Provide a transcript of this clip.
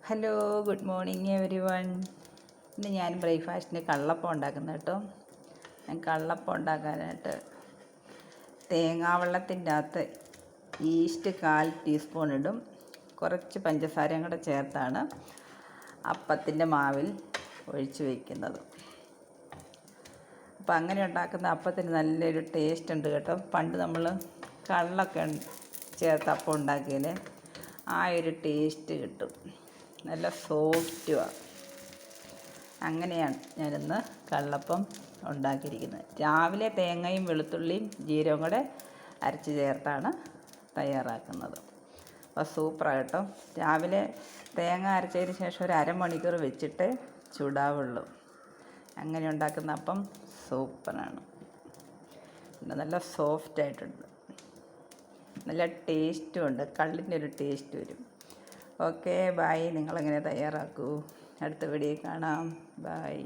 Hello, good morning every one. ഇന്ന് ഞാൻ ബ്രേക്ക്ഫാസ്റ്റിന് കള്ളപ്പം ഉണ്ടാക്കുന്ന കേട്ടോ. ഞാൻ കള്ളപ്പം ഉണ്ടാക്കാനായിട്ട് തേങ്ങാവെള്ളത്തിൻ്റെ അകത്ത് ഈസ്റ്റ് 1/4 ടീസ്പൂൺ ഇടും. കുറച്ച് പഞ്ചസാരയും കൂടെ ചേർത്താണ് അപ്പത്തിൻ്റെ മാവിൽ ഒഴിച്ച് വയ്ക്കുന്നത്. അപ്പം അങ്ങനെ ഉണ്ടാക്കുന്ന അപ്പത്തിന് നല്ലൊരു ടേസ്റ്റ് ഉണ്ട് കേട്ടോ. പണ്ട് നമ്മൾ കള്ളൊക്കെ ചേർത്ത് അപ്പം ഉണ്ടാക്കിയാൽ ആ ഒരു ടേസ്റ്റ് കിട്ടും. നല്ല സോഫ്റ്റുമാണ്. അങ്ങനെയാണ് ഞാനിന്ന് കള്ളപ്പം ഉണ്ടാക്കിയിരിക്കുന്നത്. രാവിലെ തേങ്ങയും വെളുത്തുള്ളിയും ജീരകവും കൂടെ അരച്ച് ചേർത്താണ് തയ്യാറാക്കുന്നത്. അപ്പോൾ സൂപ്പറാണ് കേട്ടോ. രാവിലെ തേങ്ങ അരച്ചതിന് ശേഷം ഒരു അരമണിക്കൂർ വെച്ചിട്ട് ചൂടാവുള്ളൂ. അങ്ങനെ ഉണ്ടാക്കുന്ന അപ്പം സൂപ്പറാണ്. പിന്നെ നല്ല സോഫ്റ്റായിട്ടുണ്ട്, നല്ല ടേസ്റ്റും ഉണ്ട്. കള്ളിൻ്റെ ഒരു ടേസ്റ്റ് വരും. Okay, bye. നിങ്ങളെങ്ങനെ തയ്യാറാക്കൂ. അടുത്ത വീഡിയോ കാണാം. ബൈ.